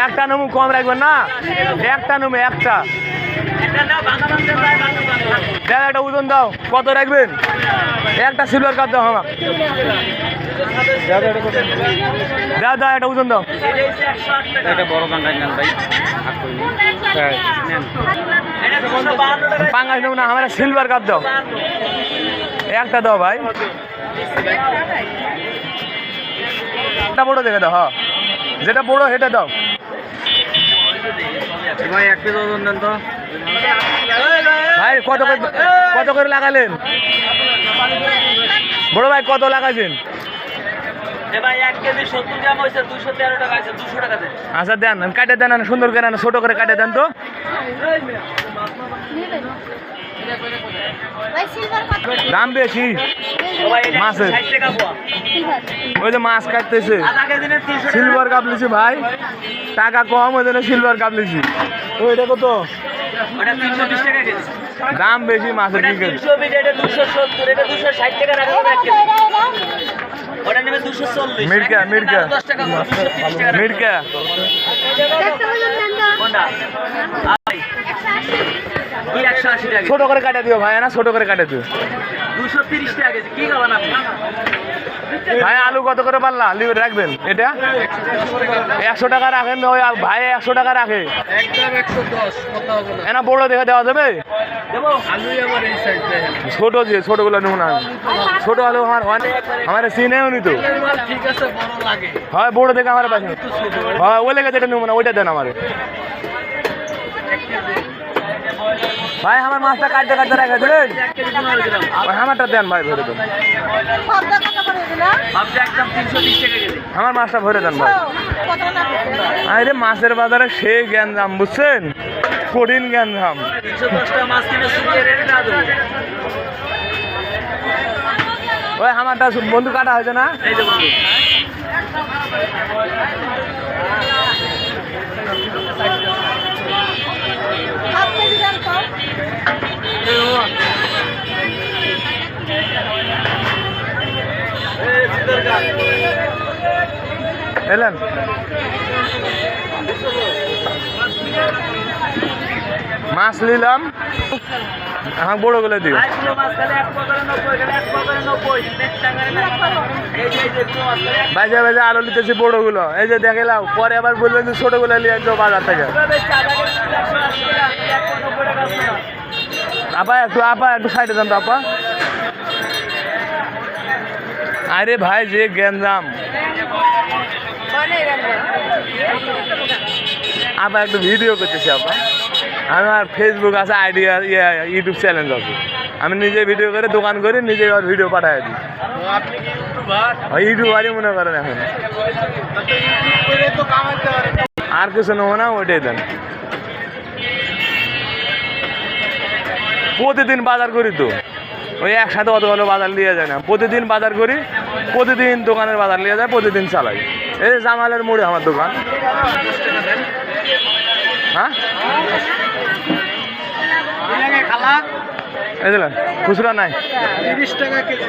একটা নেবো, কম রাখবেন না, একটা নেবো, একটা দাও, একটা ওজন দাও, কত রাখবেন? একটা সিলভার কাপ দাও আমার, দাও দাও, একটা ওজন দাও। পাঙ্গাস নেবো না, আমার সিলভার কাপ দাও, একটা দাও ভাই, একটা বড় দেখে দাও। হ্যাঁ, যেটা বড় সেটা দাও ভাই। এক পিস ওজন দেন তো ভাই। কত করে লাগালেন বড় ভাই? কত লাগাইছেন? ভাই 1 কেজি 70 গ্রাম হয়েছে, 213 টাকা আছে, 200 টাকা দেন। আচ্ছা দেন, কাটে দেন, সুন্দর করে ছোট করে কাটে দেন তো। দাম বেশি মাছের, ওই যে মাছ কাটতেছে। সিলভার কাপ লিছি ভাই, টাকা কম, ওই জন্য সিলভার কাপ লিছি। ওইটা কত? দাম বেশি মাছের। মির্কা মির্কা মির্কা ছোট করে কাটে দিও ভাই, না ছোট করে কাটে দিও। 230 টাকা কেজি। কি খাবেন আপনি ভাই? আলু কত করে পাল্লা রাখবেন? এটা 100 টাকা রাখেন ওই ভাই, 100 টাকা রাখে। এনা বড় দেখে দেওয়া যাবে? ছোট যে ছোটগুলো নেব না, ছোট আলু আমার চিনেও নি তো। হয় বড় দেখে আমার পাশে, হয় ওই লেগে যেটা নেবো না, ওইটা দেন আমার ভাই। আমার মাছটা কাটতে কাটতে রেখে দিলেন, আমারটা দেন ভাই, ভরে দেন। আমার মাছটা ভরে দেন ভাই। আরে মাছের বাজারে সেই গ্যাঞ্জাম, বুঝছেন? কঠিন গ্যাঞ্জাম। ওই আমারটা বন্ধু কাটা হয়েছে না? এলেন মাছ নিলাম, আমার বড় গুলো দিও বাজে বাজে। আলু নিতেছি বড় গুলো, এই যে দেখলাম, পরে আবার বলবেন যে ছোট গুলো নিয়ে আসবো বাজার থেকে। আপা একটু সাইডে যান তো আপা। আরে ভাই যে গ্যাঞ্জাম, আপা একটু ভিডিও করতেছি আপা। আমার ফেসবুক আছে, আইডিয়া, ইউটিউব চ্যানেল আছে। আমি নিজে ভিডিও করে দোকান করি, নিজে ভিডিও পাঠাই দিই। ইউটিউবারই মনে করেন এখন, আর কিছু নেবো না, ওইটাই দেন। প্রতিদিন বাজার করি তো, ওই একসাথে অত ভালো বাজার নিয়ে যায় না। প্রতিদিন বাজার করি, প্রতিদিন দোকানের বাজার নিয়ে যায়, প্রতিদিন চালাই। এই জামালের মোড়ে আমার দোকান। হ্যাঁ, এই দিলেন খুচরা নাই, 30 টাকা কেজি।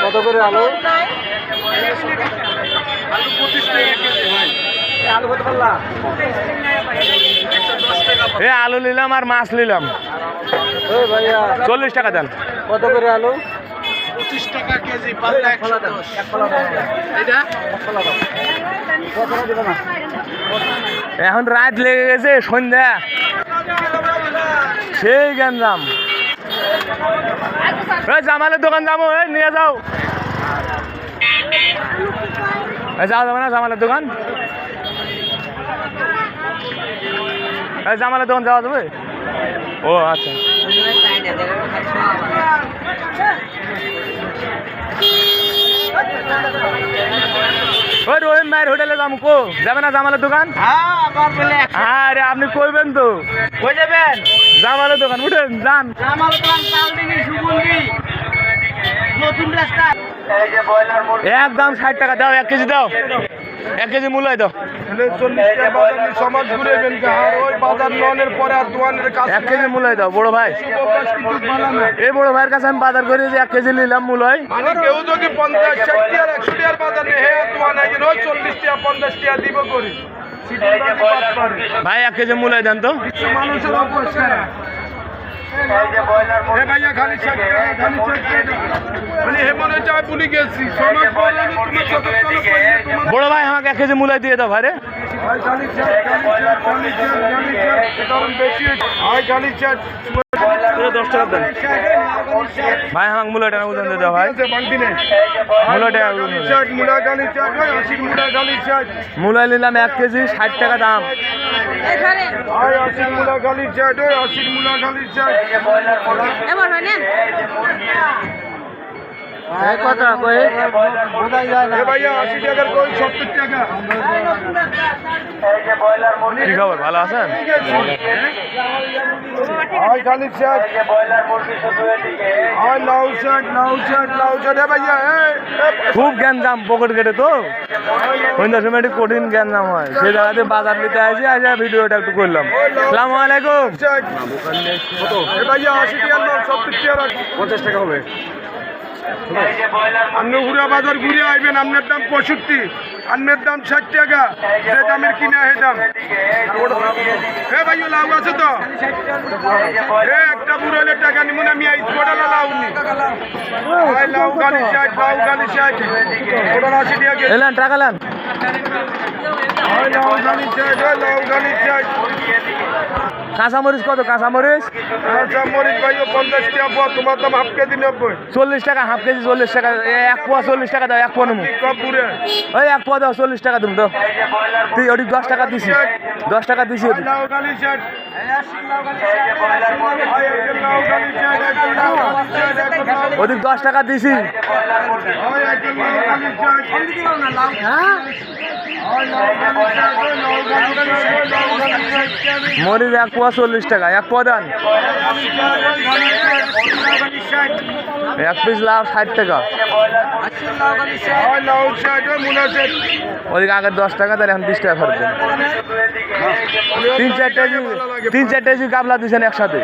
কত করে আলু? আলু 25 টাকা কেজি ভাই। আলু কত পাল্লা? এই আলু নিলাম আর মাছ নিলাম। 40 টাকা দেন। কত করে আলু? 25 টাকা কেজি, পাল্লা 110। এটা এখন রাত লেগে গেছে, সন্ধ্যা, সেই গ্যাঞ্জাম। জামালের দোকান যাবো, নিয়ে যাও। যাওয়া যাবে না জামালের দোকান? জামালের দোকান যাওয়া যাবে? ও আচ্ছা। ওই রহিম ভাইয়ের হোটেলে যাবো, কো যাবে না জামালের দোকান? আরে আপনি কইবেন তো, কই যাবেন? জামালের দোকান, উঠেন যান। জামালের দোকান তালদিঘি, সুবলদি, নতুন রাস্তা। একদম 60 টাকা দাও, 1 কেজি দাও, 1 কেজি মূল্য দাও। 1 কেজি মূল্য দাও বড় ভাই। এই বড় ভাইয়ের কাছে আমি বাজার করি, যে 1 কেজি নিলাম মূল্য। কেউ যদি 50, 60 আর 100 টাকার বাজার নেই, 40 টাকা 50 টাকা দিব করি। ভাই 1 কেজি মূলাই দেন তো। মানুষের অপরিষ্কার ভাইয়া খালি মানে হে মনে হচ্ছে আমি ভুলে গেছি সমাজ বললাম তোমার সতর্ক বড় ভাই আমাকে 1 কেজি মূলাই দিয়ে দাও ভাই রে। গালি 10 টাকা দেন ভাই, আমাকে মূলাটা ওজন দিয়ে দাও ভাই। মূলাটা মূলাই নিলাম 1 কেজি 60 টাকা দাম। কথা কয়ে ভাইয়া 80 টাকার কই 70 টাকা। কি খবর, ভালো আছেন? খুব গ্যাঞ্জাম পকেট কেটে তো সন্ধ্যার সময় একটু কঠিন গ্যাঞ্জাম হয়, সেই জায়গাতে বাজার নিতে আসি আসে ভিডিওটা একটু করলাম। সালাম আলাইকুম। ভাইয়া 80 টাকার নাম 70 টাকা 50 টাকা হবে। আপনি ঘুরা বাজার ঘুরে আইবেন, আপনার দাম 65, আপনার দাম 60 টাকা, যে দামের কিনা হে দাম। হে ভাইয়া লাউ আছে তো? হে একটা বুড়ো হলে টাকা নিব না, আমি এই ছোটালা লাউ নি। ভাই লাউ গালি 60, লাউ গালি 60, ওটা 80 টাকা। এলেন টাকা নেন। ভাই লাউ গালি 60, লাউ গালি 60। কাঁচামরিচ কত? কাঁচামরিচ আচ্ছা মরিচ ভাইও 50 টাকা পোয়া, তোমার দাম হাফ কেজি 90। 40 টাকা, হাফ কেজি 40 টাকা, 1 পোয়া 40 টাকা দাও। 1 পোয়া নেবো কম পুরে ওই 1 পোয়া দাও, 40 টাকা তুমি তো। তুই ওদিক 10 টাকা দিছি, 10 টাকা দিছি ওদিক। লাউ গালি 60, লাউ গালি 60, ওদিক 10 টাকা দিছি। মরিচ 1 পোয়া 40 টাকা, 1 পোয়া দেন। 1 পিস লাউ 60 টাকা। ওদিকে আগে 10 টাকা, তাহলে এখন 20 টাকা ফেরত দেন। 3-4 কেজি গাবলা দিয়েছেন একসাথে।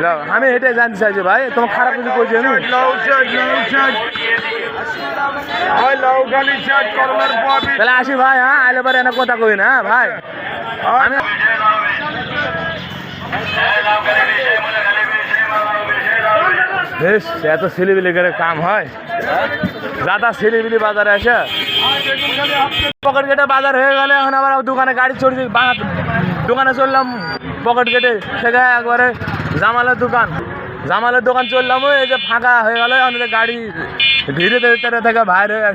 লাও, আমি এটাই জানতে চাইছি ভাই, তোমার খারাপ কিছু করছি আমি? তাহলে আসি ভাই, হ্যাঁ আইলে পরে এনে কথা কই না ভাই। আমি বেশ এত ছেলেবিলি করে কাম হয়, দাদা ছেলেবিলি বাজারে আসে পকেট কেটে বাজার হয়ে গেলে এখন আবার দোকানে গাড়ি চড়ছি, দোকানে চললাম পকেট কেটে, সেখানে একবারে জামালের দোকান চললাম। এই যে ফাঁকা হয়ে গেল, এখন গাড়ি ভিতরে থেকে বাইর হয়ে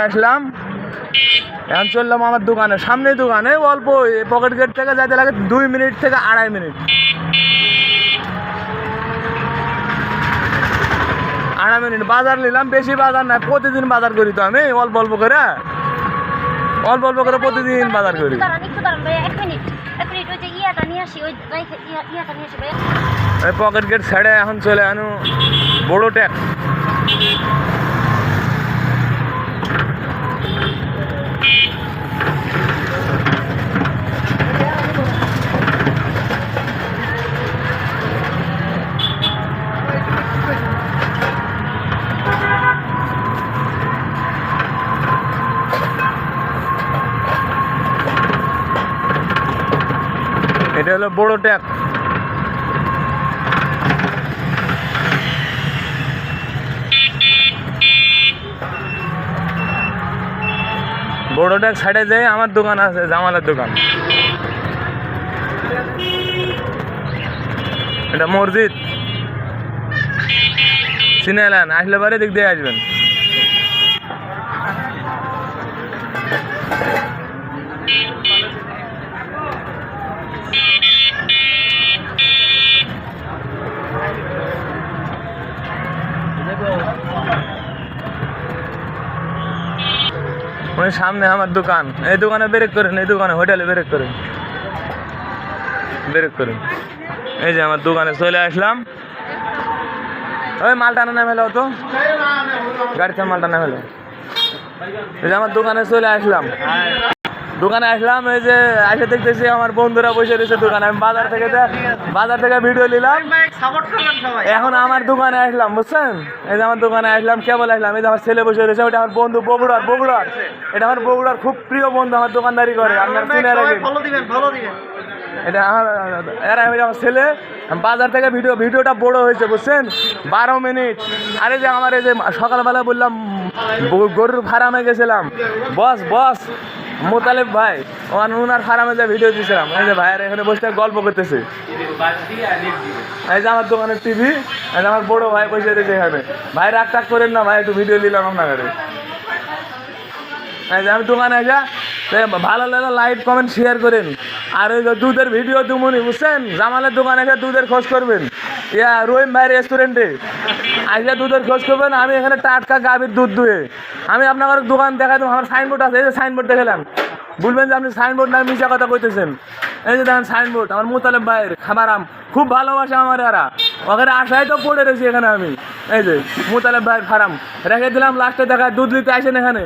আসলাম, এখন চললাম আমার দোকানে, সামনেই দোকানে, অল্প পকেট গেট থেকে যাইতে লাগে 2 মিনিট থেকে 2.5 মিনিট। 2.5 মিনিট বাজার নিলাম, বেশি বাজার না, প্রতিদিন বাজার করি তো আমি, অল্প অল্প করে প্রতিদিন বাজার করি। এই পকেট গেট ছেড়ে এখন চলে আনু বড় ট্যাক্স। এটা হলো বড় ট্যাক্স। বড় ট্যাক্স সাইডে যাই আমার দোকান আছে, জামালের দোকান। এটা মসজিদ চিনে এলেন, আসলে পরে দিক দিয়ে আসবেন। ওই সামনে আমার দোকান, এই দোকানে ব্রেক করেন, এই দোকানে হোটেলে ব্রেক করেন। এই যে আমার দোকানে চলে আসলাম। ওই মালটা না ফেলো তো, গাড়িতে মালটা না ফেলো। এই যে আমার দোকানে চলে আসলাম, দোকানে আসলাম, এই যে এসে দেখতেছি আমার বন্ধুরা বসে রয়েছে দোকানে। আমি বাজার থেকে ভিডিও নিলাম, এখন আমার দোকানে আসলাম, বুঝছেন? এই যে আমার দোকানে আসলাম, কেবল আসলাম, এই যে আমার ছেলে বসে রয়েছে, ওটা আমার বন্ধু বগুড়ার, এটা আমার বগুড়ার খুব প্রিয় বন্ধু, আমার দোকানদারি করে, আপনার চিনে রাখেন। এটা আমার ছেলে। বাজার থেকে ভিডিওটা বড় হয়েছে, বুঝছেন? 12 মিনিট। আরে যে আমার এই যে সকালবেলা বললাম গরুর ফার্মে গেছিলাম, বস মোতালেব ভাই, ওনার ফার্মে যে ভিডিও দিয়েছিলাম, এই যে ভাইয়ের এখানে বসে গল্প করতেছে। এই যে আমার দোকানের টিভি, এই যে আমার বড় ভাই বসে রয়েছে এখানে। ভাই রাগ টাগ করেন না ভাই, একটু ভিডিও নিলাম আপনার ঘরে। এই যে আমি দোকানে আসা, ভালো লাগলে লাইক কমেন্ট শেয়ার করেন। আর ওই যে দুধের ভিডিও তুমুনি, বুঝছেন? জামালের দোকানে এসে দুধের খোঁজ করবেন, রহিম ভাই রেস্টুরেন্টে আসলে দুধের খোঁজ করবেন। আমি এখানে টাটকা গাভীর দুধ দুয়ে আমি আপনার দোকান দেখাই দেবো। আমার সাইনবোর্ড আছে, এই যে সাইনবোর্ড দেখালাম, বলবেন যে আপনি সাইনবোর্ড না মিশা কথা কইতেছেন। এই যে দেখেন সাইনবোর্ড, আমার মোতালেব ভাইয়ের খাবারাম, খুব ভালোবাসে আমার এরা, ওখানে আশায় তো পড়ে রয়েছি এখানে আমি। এই যে মোতালেব ভাইয়ের ফার্ম রেখে দিলাম, লাস্টে দেখায় দুধ নিতে আসেন এখানে।